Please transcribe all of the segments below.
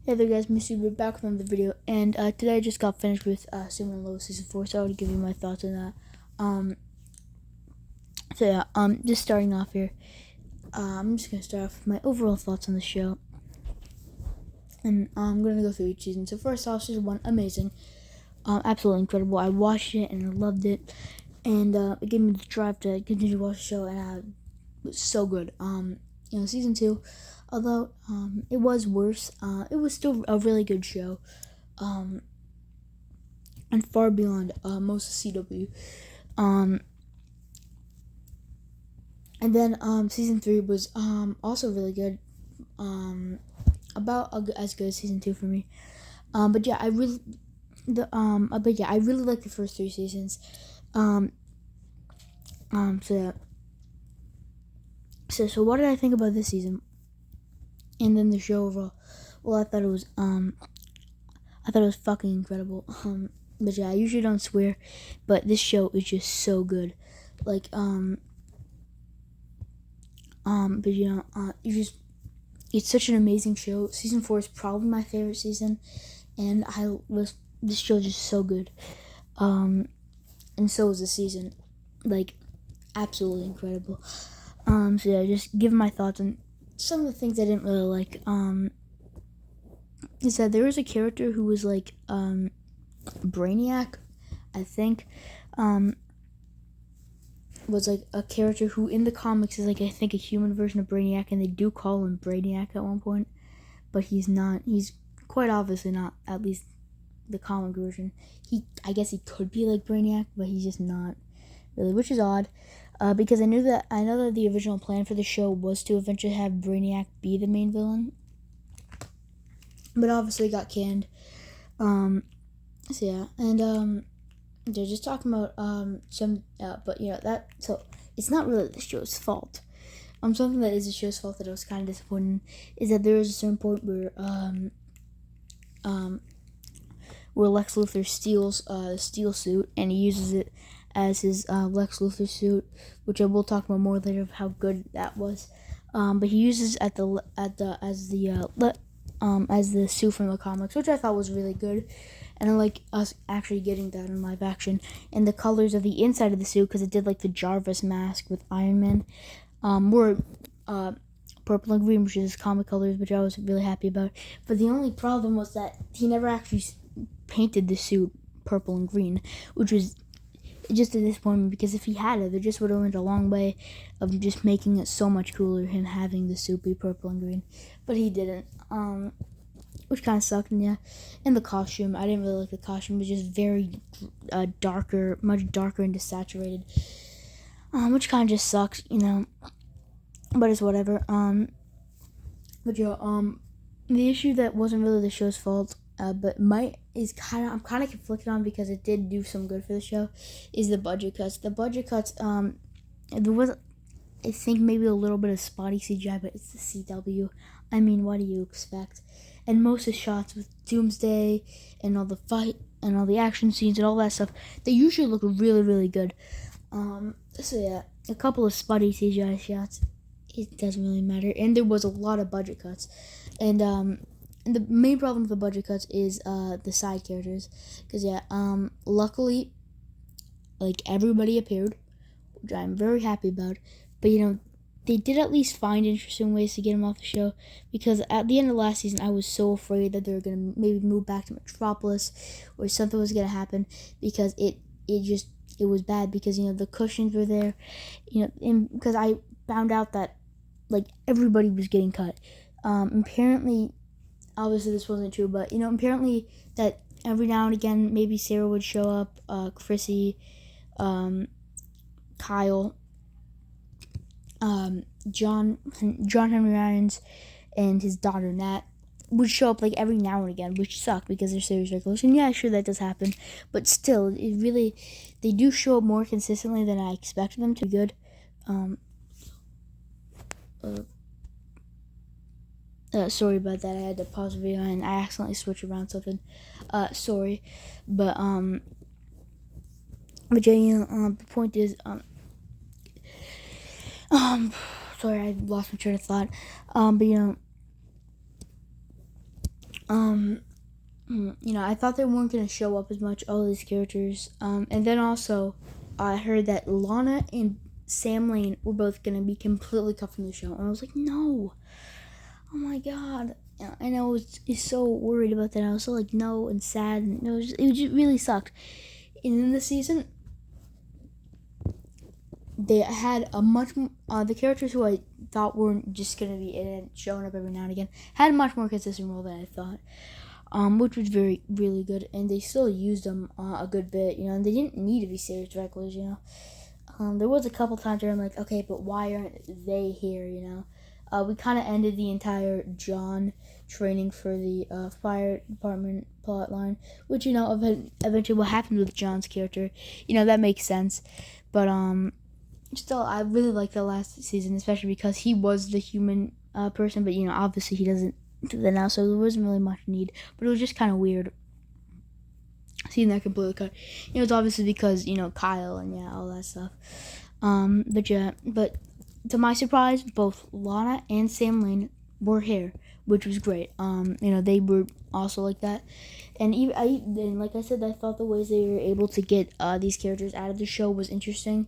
Hey there guys, Missy, we're back with another video, and today I just got finished with Simon and Lois Season 4, so I would give you my thoughts on that. Just starting off here, I'm just going to start off with my overall thoughts on the show, and I'm going to go through each season. So first off, Season 1, amazing, absolutely incredible. I watched it, and I loved it, and it gave me the drive to continue to watch the show, and it was so good. Season 2, although it was worse, it was still a really good show, and far beyond most of CW. And then season 3 was also really good, about as good as season 2 for me. But yeah, I really like the first 3 seasons. So what did I think about this season? And then the show overall. Well, I thought it was fucking incredible. But yeah, I usually don't swear, but this show is just so good. Like, it's such an amazing show. Season 4 is probably my favorite season, and this show is just so good. And so is the season, like, absolutely incredible. So yeah, just give my thoughts on some of the things I didn't really like. Is that there was a character who was like Brainiac, I think, was like a character who in the comics is like, I think, a human version of Brainiac, and they do call him Brainiac at one point, but he's not. He's quite obviously not, at least the comic version. I guess he could be like Brainiac, but he's just not really, which is odd. Because I know that the original plan for the show was to eventually have Brainiac be the main villain, but obviously got canned. So yeah, and they're just talking about so it's not really the show's fault. Something that is the show's fault that I was kind of disappointed in is that there is a certain point where Lex Luthor steals a steel suit, and he uses it as his Lex Luthor suit, which I will talk about more later of how good that was. But he uses as the suit from the comics, which I thought was really good, and I like us actually getting that in live action. And the colors of the inside of the suit, because it did like the Jarvis mask with Iron Man, were purple and green, which is his comic colors, which I was really happy about. But the only problem was that he never actually painted the suit purple and green, which was just a disappointment, because if he had it just would have went a long way of just making it so much cooler, him having the suit be purple and green. But he didn't, which kind of sucked. And yeah, and the costume, I didn't really like the costume. It was just very much darker and desaturated, which kind of just sucks, but it's whatever. But yeah, the issue that wasn't really the show's fault, but I'm kind of conflicted on, because it did do some good for the show, is the budget cuts. The budget cuts, there was, I think, maybe a little bit of spotty CGI, but it's the CW. I mean, what do you expect? And most of the shots with Doomsday and all the fight and all the action scenes and all that stuff, they usually look really, really good. So yeah, a couple of spotty CGI shots, it doesn't really matter. And there was a lot of budget cuts, and the main problem with the budget cuts is the side characters, because luckily, like, everybody appeared, which I'm very happy about. But they did at least find interesting ways to get them off the show, because at the end of last season, I was so afraid that they were gonna maybe move back to Metropolis, or something was gonna happen, because it was bad, because the cushions were there, and because I found out that like everybody was getting cut. Apparently, obviously this wasn't true, but apparently that every now and again maybe Sarah would show up, Chrissy, Kyle, John Henry Irons, and his daughter Nat would show up like every now and again, which sucked because they're series regulars. And yeah, sure, that does happen, but still, they do show up more consistently than I expected them to be good. Sorry about that. I had to pause the video and I accidentally switched around something. Sorry, but yeah, the point is, sorry, I lost my train of thought. But I thought they weren't going to show up as much, all these characters. And then also, I heard that Lana and Sam Lane were both going to be completely cut from the show. And I was like, no. Oh my god. And I was so worried about that. I was so like, no, and sad. And it just really sucked. And in the season, they had a much the characters who I thought weren't just going to be in it, showing up every now and again, had a much more consistent role than I thought. Which was really good, and they still used them a good bit, and they didn't need to be serious regulars, There was a couple times where I'm like, okay, but why aren't they here, We kind of ended the entire John training for the fire department plot line, which, eventually what happened with John's character, that makes sense, but, still, I really liked the last season, especially because he was the human person, but, obviously he doesn't do that now, so there wasn't really much need, but it was just kind of weird seeing that completely cut. It's obviously because, Kyle and, all that stuff. But to my surprise, both Lana and Sam Lane were here, which was great. They were also like that. And like I said, I thought the ways they were able to get these characters out of the show was interesting.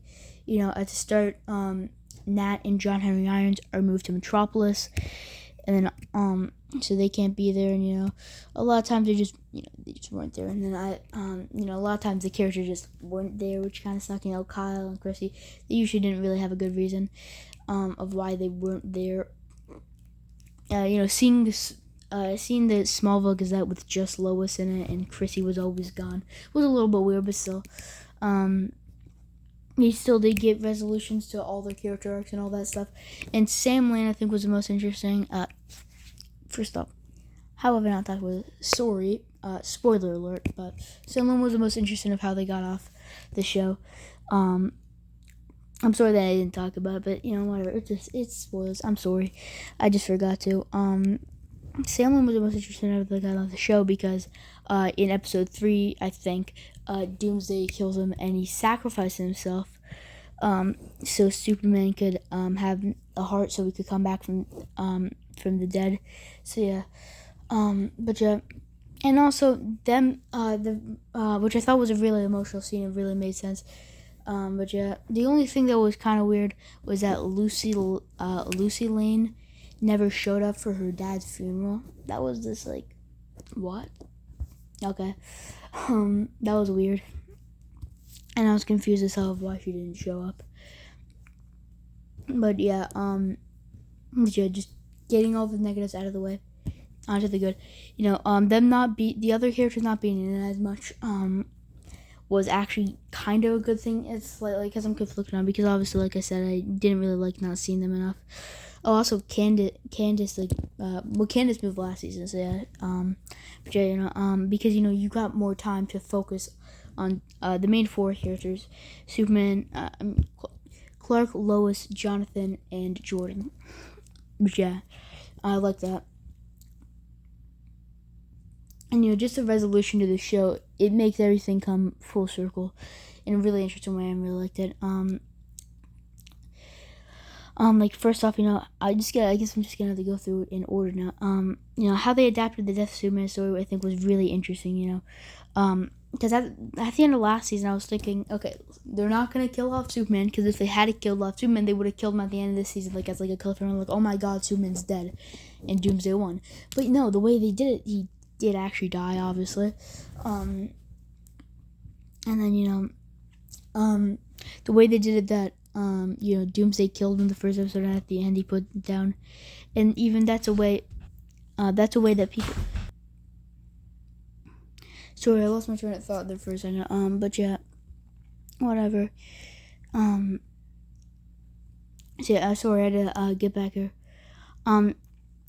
At the start, Nat and John Henry Irons are moved to Metropolis, and then so they can't be there, and a lot of times they just weren't there, and then a lot of times the characters just weren't there, which kind of sucked. Kyle and Chrissy, they usually didn't really have a good reason of why they weren't there. Seeing the Smallville Gazette with just Lois in it and Chrissy was always gone was a little bit weird, but still, they still did get resolutions to all their character arcs and all that stuff. And Sam Lane, I think, was the most interesting. First off, how have I not talked about it? Sorry, spoiler alert, but Sam Lane was the most interesting of how they got off the show. I'm sorry that I didn't talk about it, but whatever. It's spoilers. I'm sorry, I just forgot to. Sam Lane was the most interesting of the guy on the show because in episode 3, I think, Doomsday kills him and he sacrifices himself so Superman could have a heart so he could come back from the dead. So yeah, and also them which I thought was a really emotional scene. It really made sense. The only thing that was kind of weird was that Lucy Lane never showed up for her dad's funeral. That was just like, what? Okay. That was weird. And I was confused as hell of why she didn't show up. But yeah, just getting all the negatives out of the way, onto the good. The other characters not being in it as much, was actually kind of a good thing. It's slightly because I'm conflicted on, because obviously, like I said, I didn't really like not seeing them enough. Oh, also Candace Candace moved last season, so yeah. Because you got more time to focus on the main 4 characters: Superman, Clark, Lois, Jonathan, and Jordan. But yeah, I like that. And just a resolution to the show, it makes everything come full circle in a really interesting way. I really liked it. Like first off, I guess I'm just gonna have to go through it in order now. How they adapted the Death of Superman story, I think, was really interesting. Because at the end of last season, I was thinking, okay, they're not gonna kill off Superman, because if they had killed off Superman, they would have killed him at the end of this season, like as like a cliffhanger, like, oh my God, Superman's dead, and Doomsday won. But no, the way they did it, he did actually die, obviously. And then the way they did it, that Doomsday killed him the first episode, and at the end he put it down, and even that's a way that people. Sorry, I lost my train of thought there for a second. But yeah, whatever. So yeah, sorry, I had to get back here. I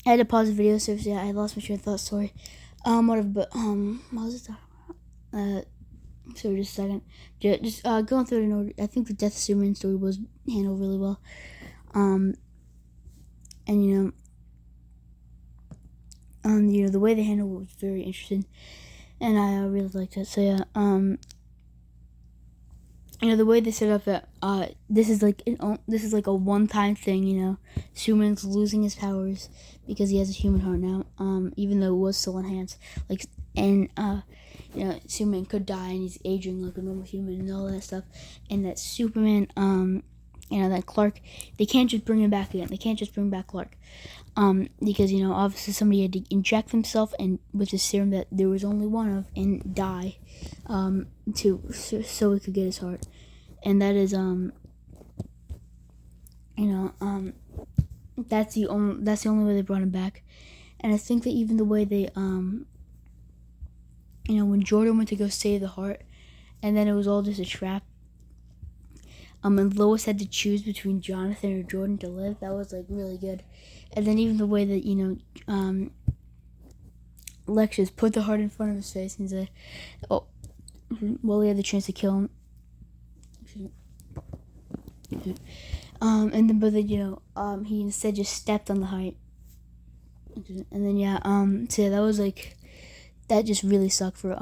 had to pause the video, so yeah, I lost my train of thought. Sorry. Whatever. But what was it talking about? So just a second. Just going through it in order. I think the Death of Superman story was handled really well. And the way they handled it was very interesting, and I really liked it. So yeah, the way they set up that this is like a one-time thing. Superman's losing his powers because he has a human heart now. Even though it was still enhanced, like, and Superman could die and he's aging like a normal human and all that stuff, and that Superman, that Clark, they can't just bring him back again. They can't just bring back Clark, because obviously somebody had to inject himself and with the serum that there was only one of and die, so he could get his heart, and that is that's the only way they brought him back, and I think that even the way they when Jordan went to go save the heart, and then it was all just a trap. And Lois had to choose between Jonathan or Jordan to live. That was like really good. And then even the way that Lex just put the heart in front of his face and said, "Oh, well, he had the chance to kill him." And then he instead just stepped on the heart. And then so that was like, that just really sucked for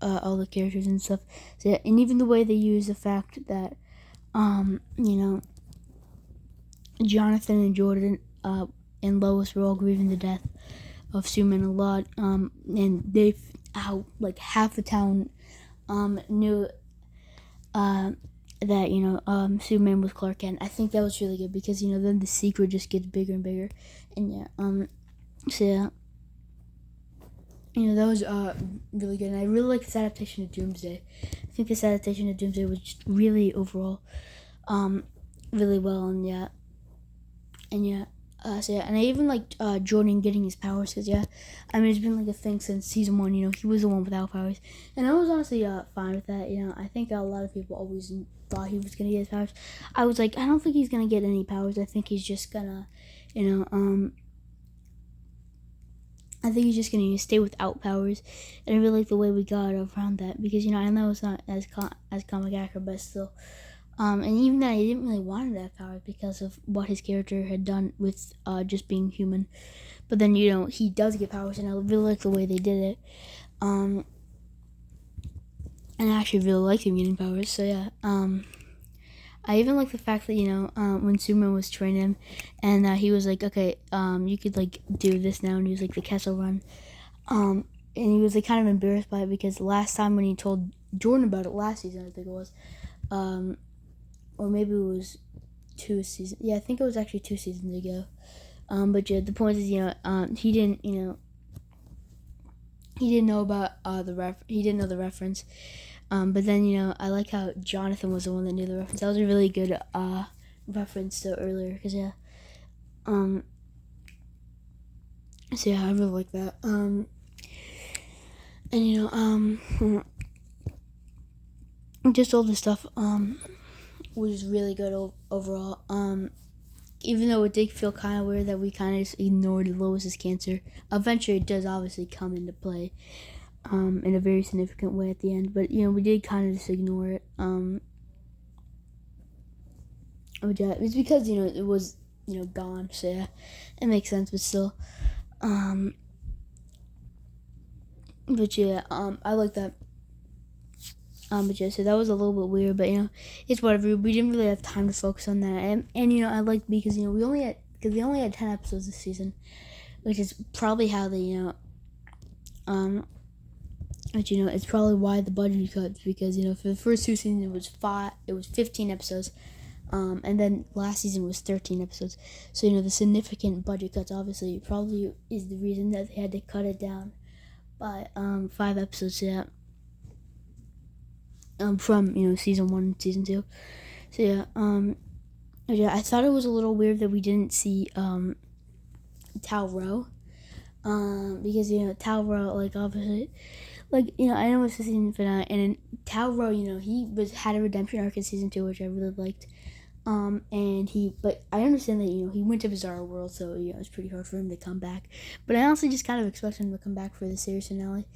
all the characters and stuff. So yeah, and even the way they use the fact that Jonathan and Jordan and Lois were all grieving the death of Superman a lot, and how like half the town knew that Superman was Clark Kent. I think that was really good because then the secret just gets bigger and bigger, and so yeah. That was really good, and I really like this adaptation of Doomsday. I think this adaptation of Doomsday was just really overall really well, and yeah. So yeah, and I even liked Jordan getting his powers because it's been like a thing since season 1. He was the one without powers, and I was honestly fine with that. I think a lot of people always thought he was gonna get his powers. I was like, I don't think he's gonna get any powers. I think he's just gonna, I think he's just gonna stay without powers, and I really like the way we got around that because I know it's not as comic accurate, but still. And even that, he didn't really want to have powers because of what his character had done with just being human. But then he does get powers, and I really like the way they did it. And I actually really like him getting powers. So yeah. I even like the fact that when Superman was training him, and he was like, okay, you could like do this now, and he was like the Kessel Run, and he was like kind of embarrassed by it because last time when he told Jordan about it last season, I think it was, or maybe it was 2 seasons. Yeah, I think it was actually 2 seasons ago. But yeah, the point is, he didn't know about he didn't know the reference. But then, I like how Jonathan was the one that knew the reference. That was a really good reference to earlier, because so yeah, I really like that. And just all the stuff was really good overall. Even though it did feel kind of weird that we kind of just ignored Lois's cancer, eventually it does obviously come into play. In a very significant way at the end, but we did kind of just ignore it. It's because it was gone, so yeah, it makes sense. But still, but yeah, I like that. But yeah, so that was a little bit weird, but it's whatever. We didn't really have time to focus on that, and I liked because they only had 10 episodes this season, which is probably how they But it's probably why the budget cuts, because for the first 2 seasons it was 15 episodes, and then last season was 13 episodes. So the significant budget cuts obviously probably is the reason that they had to cut it down by 5 episodes. Yeah. From season 1 and season 2. So yeah, I thought it was a little weird that we didn't see Tal-Rho, because Tal-Rho, like, obviously, like, I know it's the season finale, and in Tal-Rho, he had a redemption arc in season 2, which I really liked. But I understand that he went to Bizarro World, so it's pretty hard for him to come back. But I honestly just kind of expect him to come back for the series finale,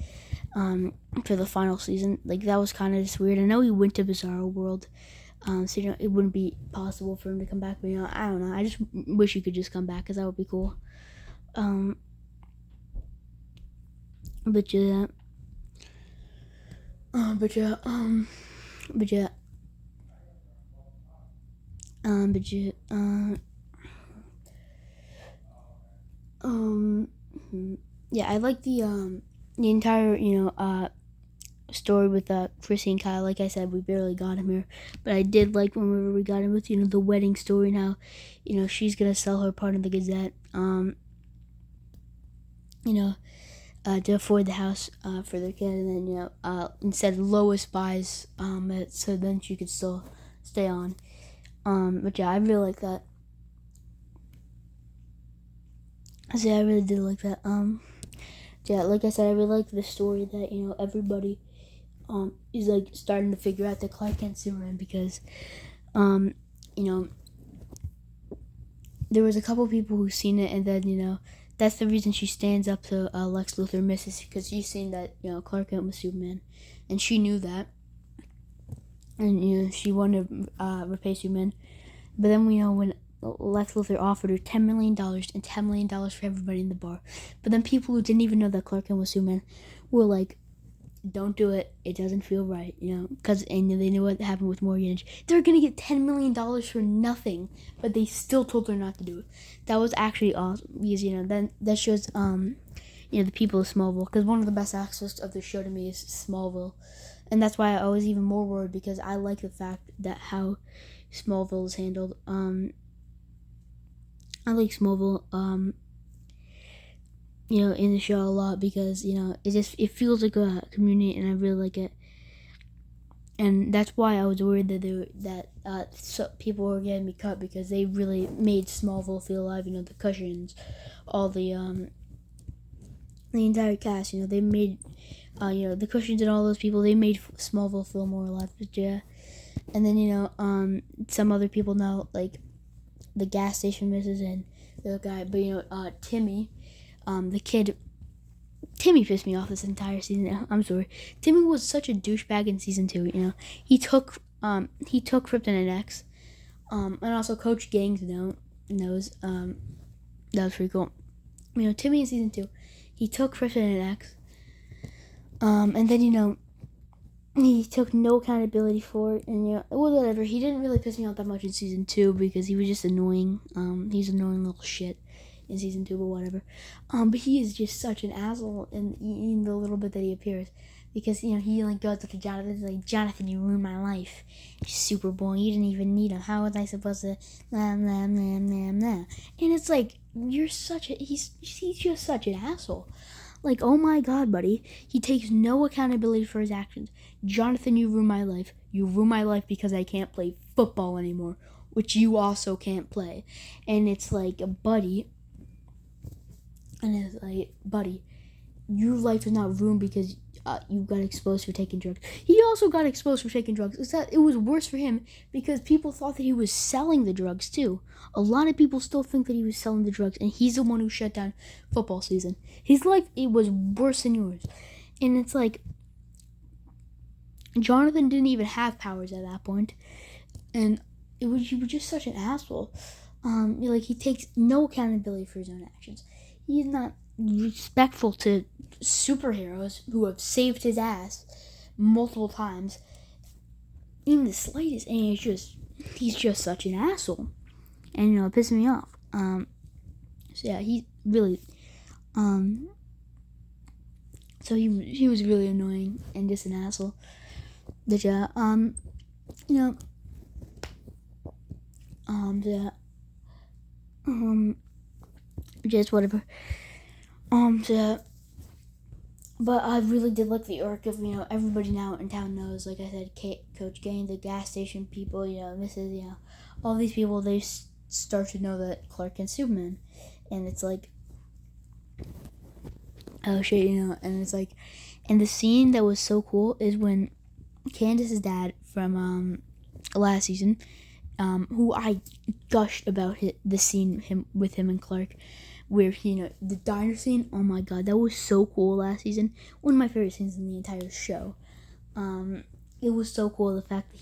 for the final season. Like, that was kind of just weird. I know he went to Bizarro World, so it wouldn't be possible for him to come back. But I don't know. I just wish he could just come back, because that would be cool. But yeah. But yeah. But you, yeah, I like the entire, story with Chrissy and Kyle. Like I said, we barely got him here, but I did like whenever we got him with the wedding story and how she's gonna sell her part of the Gazette, you know, to afford the house for their kid, and then instead Lois buys it so then she could still stay on. But yeah, I really like that. So yeah, I really did like that. Yeah, like I said, I really like the story that everybody is like starting to figure out that Clark Kent's Superman because you know there was a couple people who seen it, and then that's the reason she stands up to Lex Luthor misses because she's seen that Clark Kent was Superman, and she knew that, and she wanted to repay Superman, but then when Lex Luthor offered her $10 million and $10 million for everybody in the bar, but then people who didn't even know that Clark Kent was Superman were like, don't do it. It doesn't feel right, because they knew what happened with Morgan. They're gonna get $10 million for nothing, but they still told her not to do it. That was actually awesome because then that shows the people of Smallville, because one of the best aspects of the show to me is Smallville, and that's why I was even more worried because I like the fact that how Smallville is handled. I like Smallville. In the show a lot because it feels like a community, and I really like it. And that's why I was worried that people were getting me cut because they really made Smallville feel alive. The cushions, all the entire cast. They made the cushions and all those people. They made Smallville feel more alive. But yeah, and then some other people now like the gas station misses and the guy, but Timmy. The kid, Timmy pissed me off this entire season. I'm sorry. Timmy was such a douchebag in season 2. He took Kryptonite X, and also Coach Gangs knows. That was pretty cool. Timmy in season 2, he took Kryptonite X, and then he took no accountability for it, and it was whatever. He didn't really piss me off that much in season 2 because he was just annoying. He's an annoying little shit in season 2, but whatever. But he is just such an asshole in the little bit that he appears, because he like goes up to Jonathan, and like, Jonathan, you ruined my life. He's super boring. You didn't even need him. How was I supposed to? Nah, nah, nah, nah, nah. And it's like he's just such an asshole. Like, oh my god, buddy. He takes no accountability for his actions. Jonathan, you ruined my life. You ruined my life because I can't play football anymore, which you also can't play. And it's like, buddy. And it's like, buddy, your life is not ruined because you got exposed for taking drugs. He also got exposed for taking drugs. It was worse for him because people thought that he was selling the drugs too. A lot of people still think that he was selling the drugs, and he's the one who shut down football season. His life, it was worse than yours. And it's like, Jonathan didn't even have powers at that point. And he was just such an asshole. He takes no accountability for his own actions. He's not respectful to superheroes who have saved his ass multiple times in the slightest, and he's just such an asshole, and it pisses me off. So yeah, he really so he was really annoying and just an asshole. But yeah, just whatever. So, but I really did like the arc of everybody now in town knows. Like I said, Coach Gain, the gas station people, Mrs. All these people, they start to know that Clark Kent's Superman, and it's like, oh shit, and it's like, and the scene that was so cool is when Candace's dad from last season, who I gushed about the scene with him and Clark, where the diner scene. Oh my god, that was so cool last season. One of my favorite scenes in the entire show. It was so cool, the fact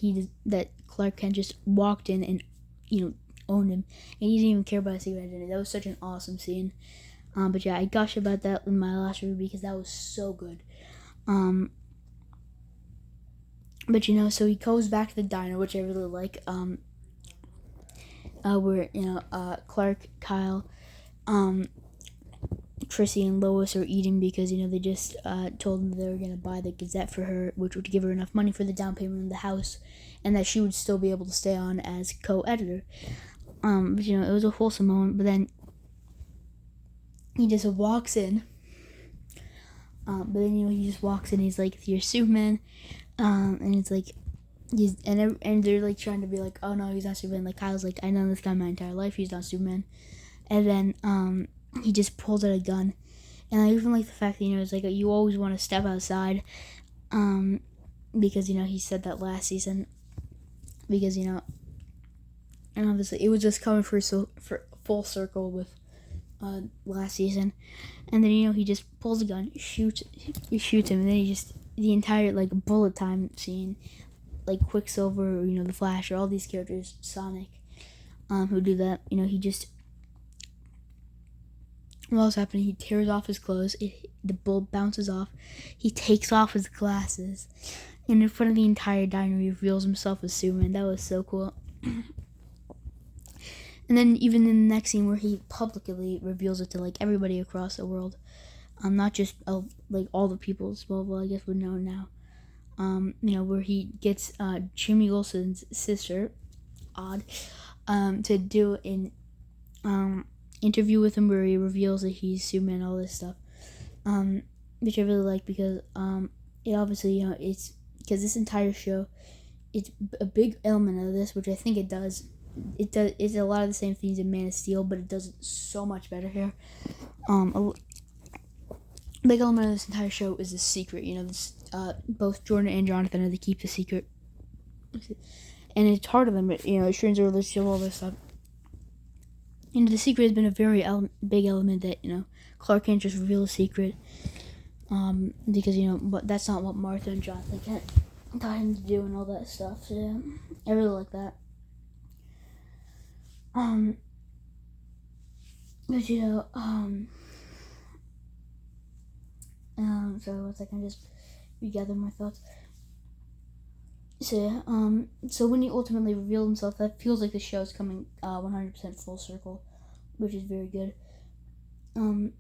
that Clark Kent just walked in and owned him, and he didn't even care about a cigarette in it. That was such an awesome scene. But yeah, I gushed about that in my last review because that was so good. But so he goes back to the diner, which I really like. where Clark, Kyle, Chrissy and Lois are eating because they just told them they were gonna buy the Gazette for her, which would give her enough money for the down payment of the house, and that she would still be able to stay on as co-editor. But it was a wholesome moment. But then he just walks in. He just walks in. He's like, "You're Superman," and it's like, and they're like trying to be like, "Oh no, he's not Superman." Like Kyle's like, "I know this guy my entire life. He's not Superman." And then he just pulls out a gun, and I even like the fact that it's like you always want to step outside, because he said that last season, because and obviously it was just coming for full circle with last season, and then he just pulls a gun, shoots him, and then the entire like bullet time scene, like Quicksilver, or, the Flash, or all these characters, Sonic, who do that. He just, what was happening? He tears off his clothes. The bullet bounces off. He takes off his glasses, and in front of the entire diner, he reveals himself as Superman. That was so cool. And then even in the next scene where he publicly reveals it to like everybody across the world, not just like all the people, well, I guess we know now. Where he gets Jimmy Olsen's sister, to do an interview with him where he reveals that he's Superman, all this stuff, which I really like because it obviously it's because this entire show, it's a big element of this, which I think it does. It's a lot of the same things in Man of Steel, but it does it so much better here. A big element of this entire show is the secret. Both Jordan and Jonathan are to keep the secret, and it's hard to them. It turns over to all this stuff. The secret has been a very big element that Clark can't just reveal a secret, because but that's not what Martha and Jonathan got him to do and all that stuff. So yeah, I really like that. But sorry, one second, just regather my thoughts. So yeah, so when he ultimately revealed himself, that feels like the show is coming 100% full circle, which is very good. So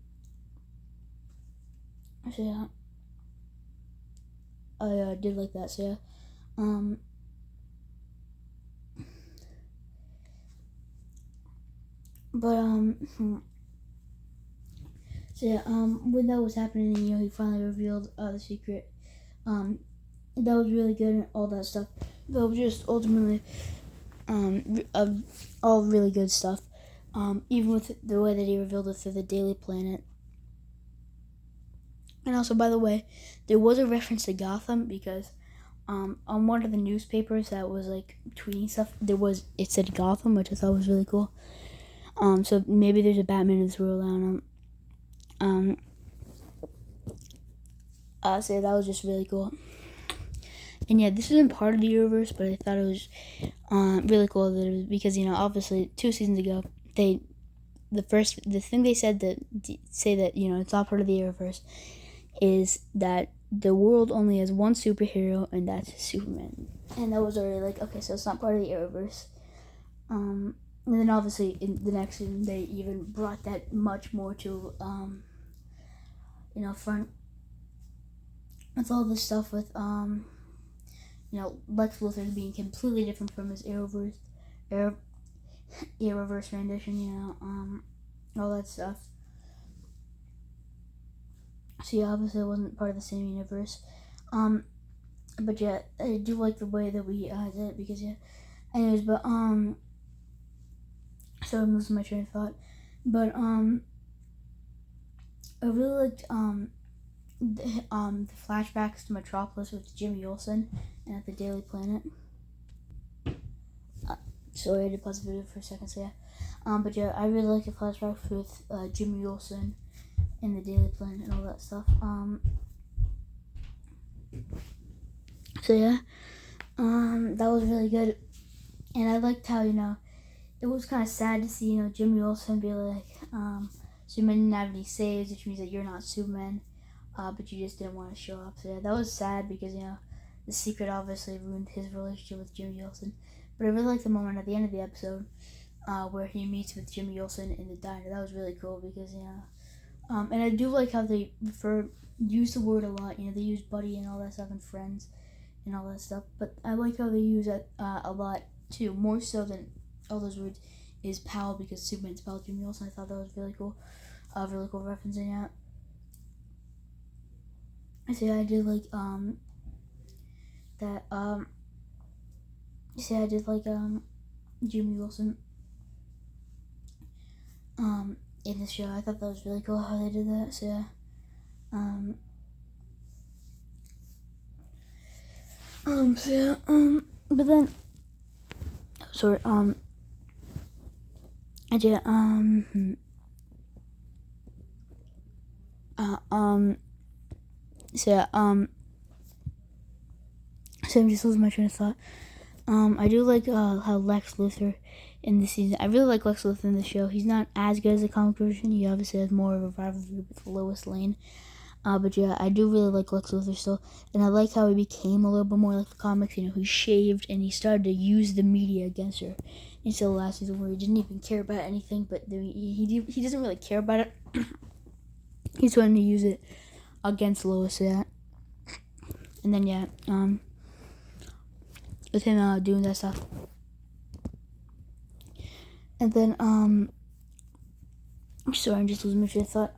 yeah, I did like that. So yeah, so yeah, when that was happening, he finally revealed the secret. That was really good and all that stuff. That was just ultimately all really good stuff. Even with the way that he revealed it through the Daily Planet. And also, by the way, there was a reference to Gotham because on one of the newspapers that was like tweeting stuff, it said Gotham, which I thought was really cool. So maybe there's a Batman in this world. I don't know. So that was just really cool. And yeah, this isn't part of the universe, but I thought it was really cool that it was, because obviously 2 seasons ago the thing they said that say that it's not part of the universe is that the world only has one superhero, and that's Superman. And that was already like, okay, so it's not part of the universe. And then obviously in the next season they even brought that much more to front with all this stuff with Lex Luthor being completely different from his Arrowverse rendition, all that stuff. So yeah, obviously it wasn't part of the same universe. But yeah, I do like the way that we did it because yeah. Anyways, but so I'm losing my train of thought. But I really liked the flashbacks to Metropolis with Jimmy Olsen and at the Daily Planet. Sorry, I had to pause the video for a second, so yeah. But yeah, I really like the flashbacks with Jimmy Olsen and the Daily Planet and all that stuff. So yeah, that was really good, and I liked how it was kind of sad to see Jimmy Olsen be like, Superman didn't have any saves, which means that you're not Superman, but you just didn't want to show up. So yeah, that was sad because the secret obviously ruined his relationship with Jimmy Olsen. But I really liked the moment at the end of the episode where he meets with Jimmy Olsen in the diner. That was really cool because and I do like how they use the word a lot. They use buddy and all that stuff and friends and all that stuff. But I like how they use it a lot too, more so than all those words. Is pal because Superman's pal Jimmy Olsen. I thought that was really cool referencing that. I did like that I did like Jimmy Olsen in the show. I thought that was really cool how they did that. So yeah. But then sorry, I did so I'm just losing my train of thought. I do like how Lex Luthor in this season. I really like Lex Luthor in the show. He's not as good as the comic version. He obviously has more of a rivalry with Lois Lane. But yeah, I do really like Lex Luthor still, and I like how he became a little bit more like the comics. He shaved and he started to use the media against her. Instead of last season where he didn't even care about anything, but he doesn't really care about it. He's starting to use it against Lois. Yeah, and then yeah, with him doing that stuff, and then I'm sorry, I'm just losing my train of thought.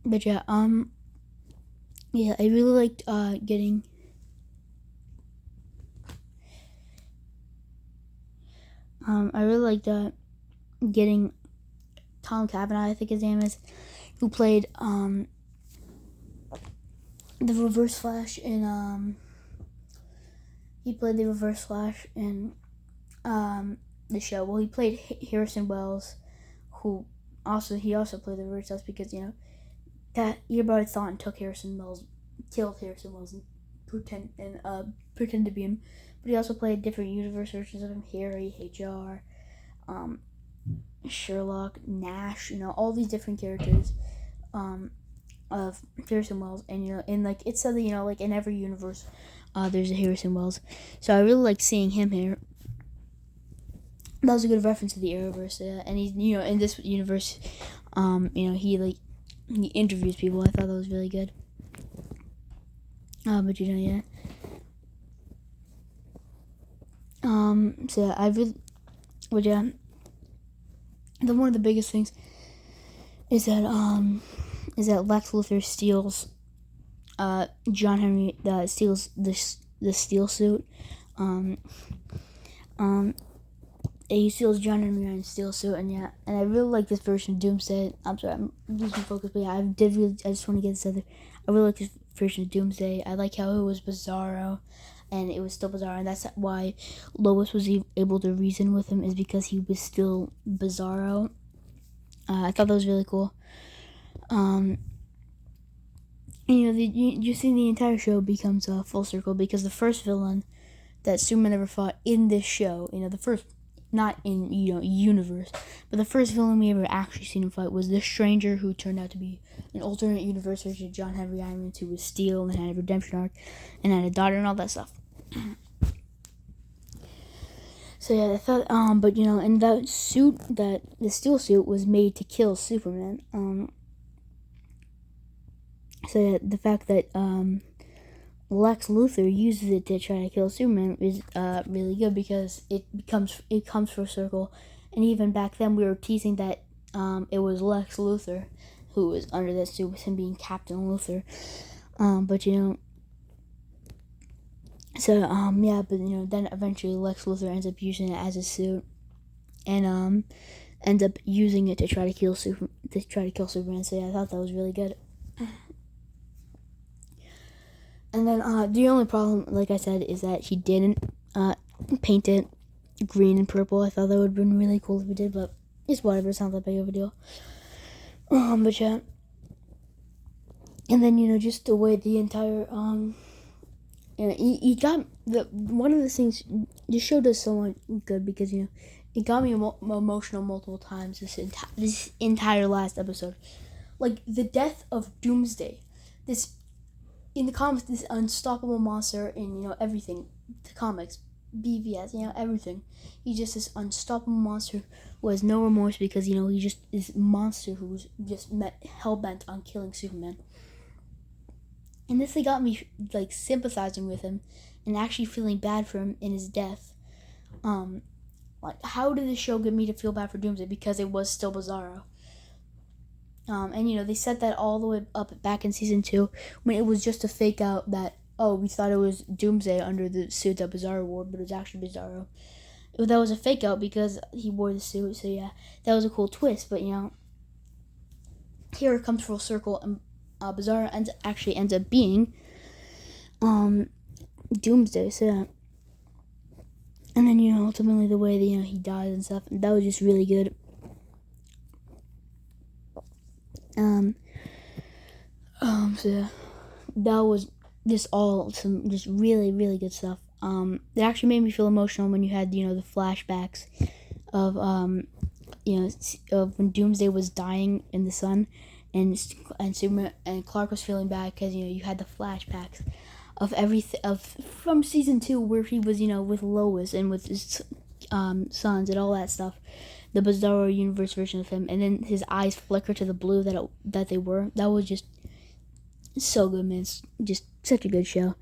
But yeah, yeah, I really liked getting getting Tom Cavanaugh, I think his name is, who played the Reverse Flash in he played the Reverse Flash in the show. Well, he played Harrison Wells, who also played the Reverse Flash because that Earbody thought and killed Harrison Wells and pretend to be him. But he also played different universe versions of him: Harry, HR, Sherlock, Nash. All these different characters of Harrison Wells, and it said that in every universe there's a Harrison Wells. So I really like seeing him here. That was a good reference to the Arrowverse, and he's in this universe, he interviews people. I thought that was really good. But yeah. So I really, but yeah. Then one of the biggest things is that Lex Luthor steals John Henry steals the steel suit. He steals John Henry Ryan's steel suit, and I really like this version of Doomsday. I'm sorry, I'm losing focus, but yeah, I just want to get this other. I really like this version of Doomsday. I like how it was Bizarro, and it was still Bizarro, and that's why Lois was able to reason with him, is because he was still Bizarro. I thought that was really cool. And you see the entire show becomes full circle, because the first villain that Superman ever fought in this show, the first, not in universe, but the first villain we ever actually seen him fight was this stranger who turned out to be an alternate universe version of John Henry Irons, who was steel and had a redemption arc and had a daughter and all that stuff. So yeah, I thought but and that suit, that the steel suit, was made to kill Superman. So yeah, the fact that Lex Luthor uses it to try to kill Superman is really good, because it comes full circle. And even back then we were teasing that it was Lex Luthor who was under that suit, with him being Captain Luthor. But then eventually Lex Luthor ends up using it as a suit, and ends up using it to try to kill Superman. So yeah, I thought that was really good. And then the only problem, like I said, is that he didn't paint it green and purple. I thought that would have been really cool if he did, but it's whatever. It's not that big of a deal. But yeah. And then just the way the entire he got one of the things. This show does so much good, because it got me emotional multiple times this entire last episode. Like the death of Doomsday. This in the comics, this unstoppable monster in, everything, the comics, BVS, everything. He's just this unstoppable monster who has no remorse because, he just is a monster who's just hell-bent on killing Superman. And this got me, like, sympathizing with him and actually feeling bad for him in his death. Like, how did the show get me to feel bad for Doomsday? Because it was still Bizarro. And they set that all the way up back in season 2 when it was just a fake out that, we thought it was Doomsday under the suit that Bizarro wore, but it was actually Bizarro. That was a fake out because he wore the suit, so yeah, that was a cool twist. But here it comes full circle, and Bizarro ends up being Doomsday. So yeah. And then ultimately the way that he dies and stuff, that was just really good. So yeah, that was just all some just really, really good stuff. It actually made me feel emotional when you had the flashbacks of of when Doomsday was dying in the sun, and Superman and Clark was feeling bad because you had the flashbacks of everything from season 2 where he was with Lois and with his sons and all that stuff, the Bizarro universe version of him, and then his eyes flicker to the blue that they were. That was just so good, man. It's just such a good show.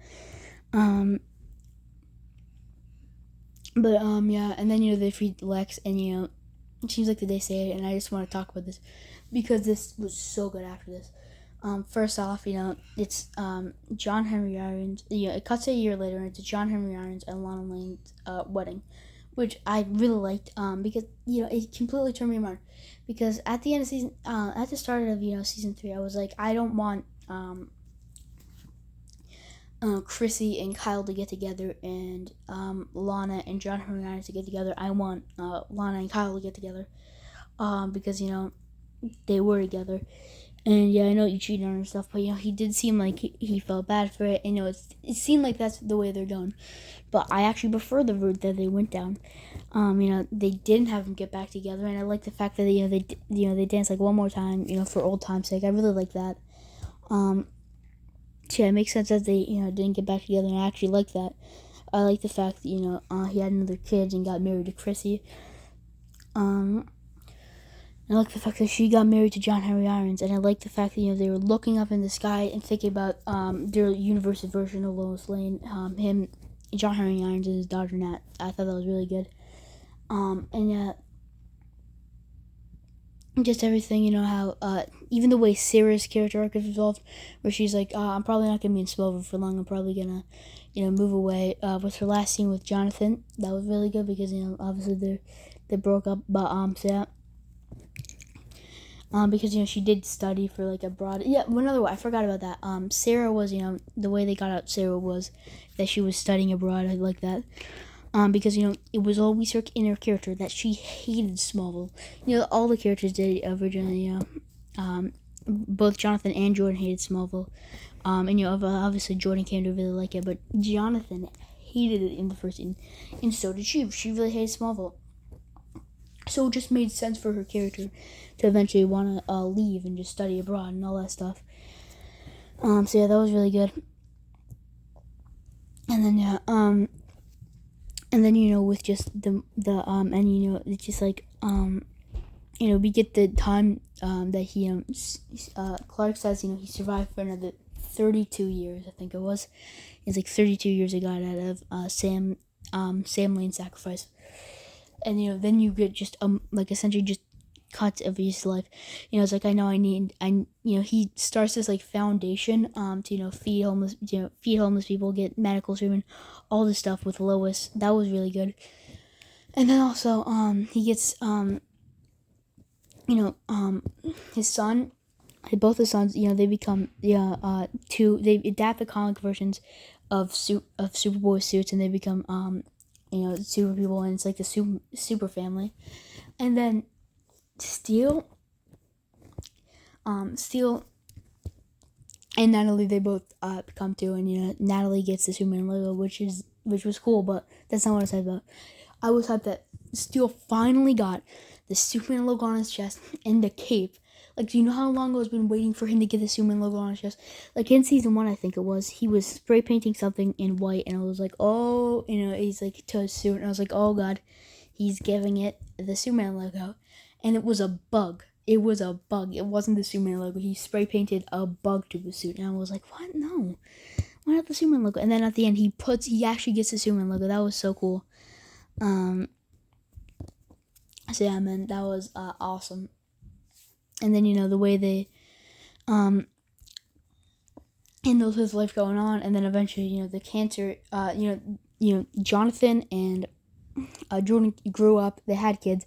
Yeah, and then they freed Lex, and it seems like the day say it, and I just want to talk about this because this was so good after this. First off, it's John Henry Irons. It cuts a year later, and it's John Henry Irons and Lana Lane's wedding, which I really liked. Because it completely turned me around. Because at the end of season, at the start of season 3, I was like, I don't want Chrissy and Kyle to get together, and Lana and John Henry Irons to get together. I want Lana and Kyle to get together, because they were together. And yeah, I know you cheated on her and stuff, but he did seem like he felt bad for it. And it seemed like that's the way they're going. But I actually prefer the route that they went down. They didn't have them get back together, and I like the fact that they danced like one more time, for old time's sake. I really like that. Yeah, it makes sense that they didn't get back together, and I actually like that. I like the fact that he had another kid and got married to Chrissy. I like the fact that she got married to John Henry Irons, and I like the fact that they were looking up in the sky and thinking about their universe's version of Lois Lane, him, John Henry Irons, and his daughter Nat. I thought that was really good. Just everything, how even the way Sarah's character arc is resolved, where she's like, I'm probably not gonna be in Smallville for long. I'm probably gonna, move away. With her last scene with Jonathan, that was really good because obviously they broke up, but so yeah. Because she did study for like abroad. Yeah, another way I forgot about that. Sarah was the way they got out Sarah was that she was studying abroad. I like that. Because it was always her inner character that she hated Smallville. All the characters did originally. Both Jonathan and Jordan hated Smallville. And obviously Jordan came to really like it, but Jonathan hated it in the first scene, and so did she. She really hated Smallville. So it just made sense for her character to eventually want to leave and just study abroad and all that stuff. So yeah, that was really good. And then with just it's just like we get the time that he Clark says he survived for another 32 years. I think it was. It's like 32 years he got out of Sam Lane's sacrifice. And then you get just like essentially just cuts of his life. It's like he starts this like foundation to feed homeless people, get medical treatment, all this stuff with Lois. That was really good. And then also he gets his son, both his sons, they become they adapt the comic versions of Superboy suits, and they become super people, and it's like the super family. And then Steel and Natalie, they both come to, and Natalie gets the Superman logo, which was cool, but that's not what I was hyped about. I was hyped that Steel finally got the Superman logo on his chest and the cape, Like, do you know how long I've been waiting for him to get the Superman logo on his chest? Like, in season 1, I think it was, he was spray painting something in white, and I was like, oh, he's like to his suit, and I was like, oh god, he's giving it the Superman logo. And it was a bug. It was a bug. It wasn't the Superman logo. He spray painted a bug to his suit, and I was like, what? No. Why not the Superman logo? And then at the end, he actually gets the Superman logo. That was so cool. So yeah, man, that was awesome. And then the way they handled his life going on, and then eventually the cancer. Jonathan and Jordan grew up. They had kids.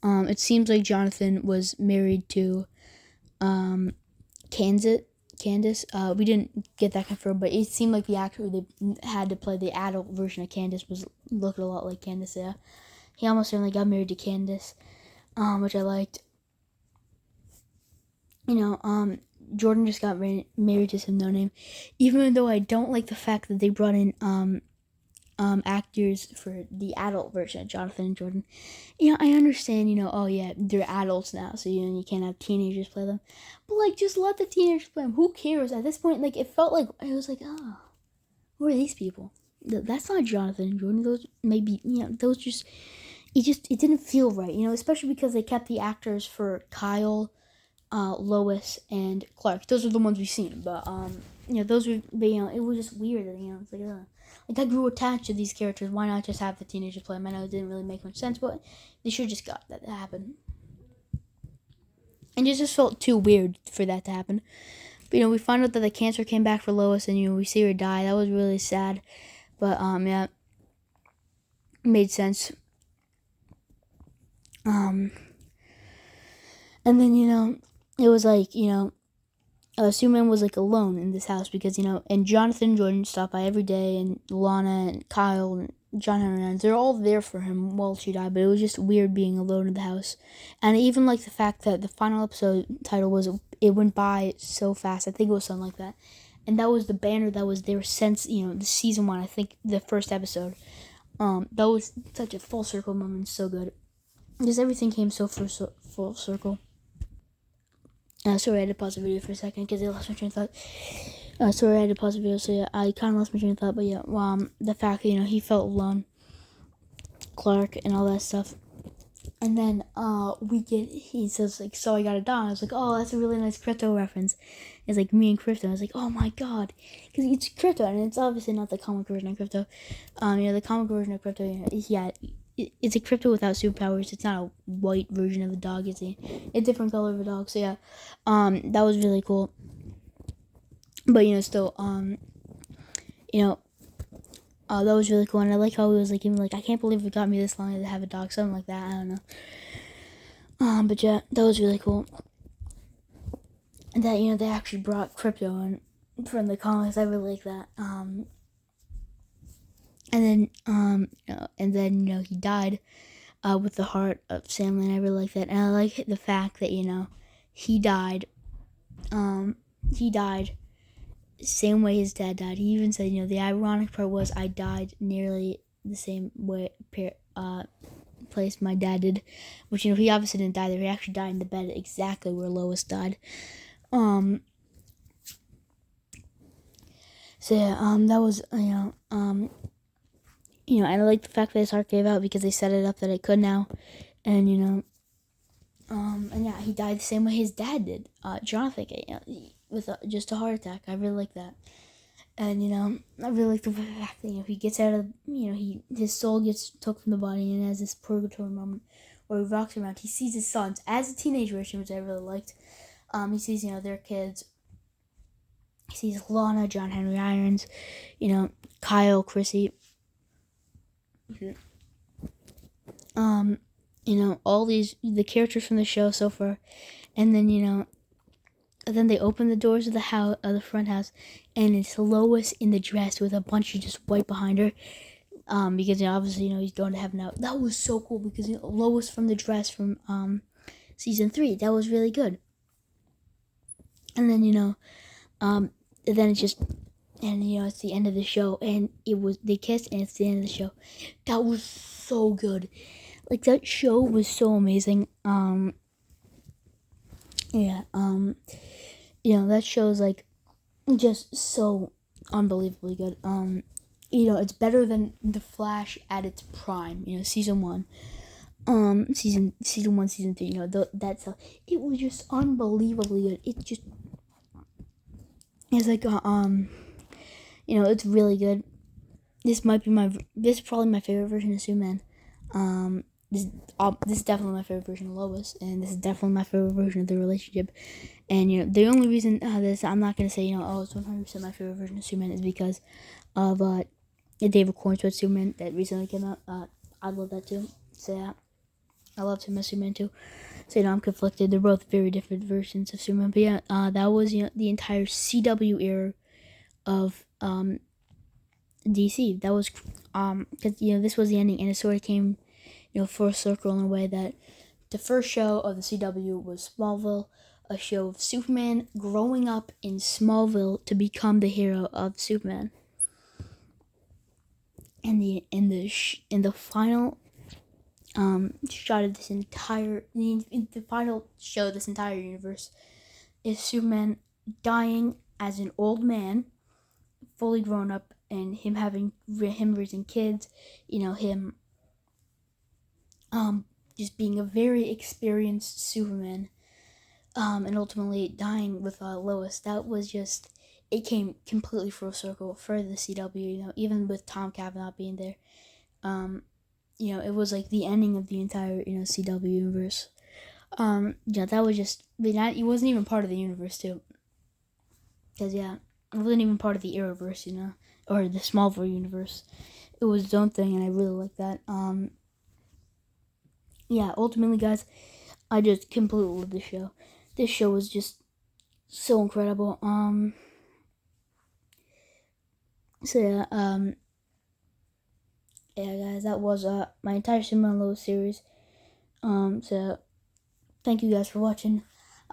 It seems like Jonathan was married to Candace. We didn't get that confirmed, but it seemed like the actor they had to play the adult version of Candace looked a lot like Candace. Yeah, he almost certainly got married to Candace, which I liked. Jordan just got married to some no name, even though I don't like the fact that they brought in actors for the adult version of Jonathan and Jordan. I understand, oh yeah, they're adults now, so you can't have teenagers play them. But like, just let the teenagers play them. Who cares? At this point, like, it felt like it was like, oh, who are these people? That's not Jonathan and Jordan. Those maybe, those just it didn't feel right, especially because they kept the actors for Kyle, Lois, and Clark. Those are the ones we've seen, but those were, but, it was just weird. It's like, like, I grew attached to these characters. Why not just have the teenagers play them? I know it didn't really make much sense, but they should have just got that to happen. And it just felt too weird for that to happen. But we found out that the cancer came back for Lois, and we see her die. That was really sad, but yeah, it made sense. And then it was like Superman was like alone in this house because and Jonathan and Jordan stop by every day, and Lana and Kyle and John Henry, they're all there for him while she died, but it was just weird being alone in the house. And I even like the fact that the final episode title was "It Went By So Fast." I think it was something like that, and that was the banner that was there since the season 1. I think the first episode. That was such a full circle moment, so good, because everything came so full circle. Sorry, I had to pause the video for a second because I lost my train of thought. Sorry, I had to pause the video, so yeah, I kind of lost my train of thought, but yeah, the fact that, he felt alone, Clark, and all that stuff. And then, he says, like, so I got a dog. I was like, oh, that's a really nice crypto reference. It's like me and crypto. I was like, oh my god, because it's crypto, and it's obviously not the comic version of crypto. The comic version of crypto, it's a crypto without superpowers. It's not a white version of the dog. It's a different color of a dog. So yeah, that was really cool. But still, that was really cool. And I like how he was like, even like, I can't believe it got me this long to have a dog, something like that. I don't know. But yeah, that was really cool. And that they actually brought crypto in from the comics. I really like that. And then he died with the heart of Sam Lane. I really like that, and I like the fact that he died. He died same way his dad died. He even said, the ironic part was I died nearly the same way place my dad did, which he obviously didn't die there. He actually died in the bed exactly where Lois died. So yeah, that was and I like the fact that his heart gave out because they set it up that it could now, and and yeah, he died the same way his dad did, Jonathan, with just a heart attack. I really like that, and I really like the fact that he gets out of his soul gets took from the body and has this purgatory moment where he walks around. He sees his sons as a teenage version, which I really liked. He sees their kids. He sees Lana, John Henry Irons, Kyle, Chrissy. All the characters from the show so far, and then then they open the doors of the house, of the front house, and it's Lois in the dress with a bunch of just white behind her, because obviously he's going to heaven now. That was so cool because Lois from the dress from season 3, that was really good. And then then it's just, and it's the end of the show, and they kissed, and it's the end of the show. That was so good. Like, that show was so amazing. Yeah, that show's like just so unbelievably good. It's better than The Flash at its prime. Season one, season one, season two. That's it was just unbelievably good. It's like it's really good. This is probably my favorite version of Superman. Um, this this is definitely my favorite version of Lois, and this is definitely my favorite version of the relationship. And the only reason this I'm not gonna say oh, it's 100% my favorite version of Superman is because of the David Cornsworth Superman that recently came out. I love that too. So yeah, I love Superman too. So I'm conflicted. They're both very different versions of Superman. But yeah, that was the entire CW era of DC. That was because this was the ending, and it sort of came full circle in a way that the first show of the CW was Smallville, a show of Superman growing up in Smallville to become the hero of Superman. And the final shot of this entire the final show of this entire universe is Superman dying as an old man, fully grown up, and him raising kids, him just being a very experienced Superman, and ultimately dying with Lois. That was just, it came completely full circle for the CW. Even with Tom Cavanaugh being there, it was like the ending of the entire CW universe. That was just, it wasn't even part of the universe too, because it wasn't even part of the Arrowverse, or the Smallville universe. It was its own thing, and I really like that. Ultimately, guys, I just completely love this show. This show was just so incredible. Guys, that was my entire Superman Lois series. So thank you guys for watching.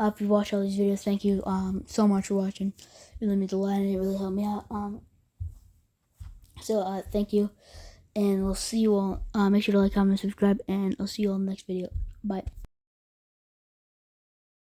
If you watch all these videos, thank you so much for watching. It really means a lot, and it really helped me out. Thank you, and we'll see you all. Make sure to like, comment, subscribe, and I'll see you all in the next video. Bye.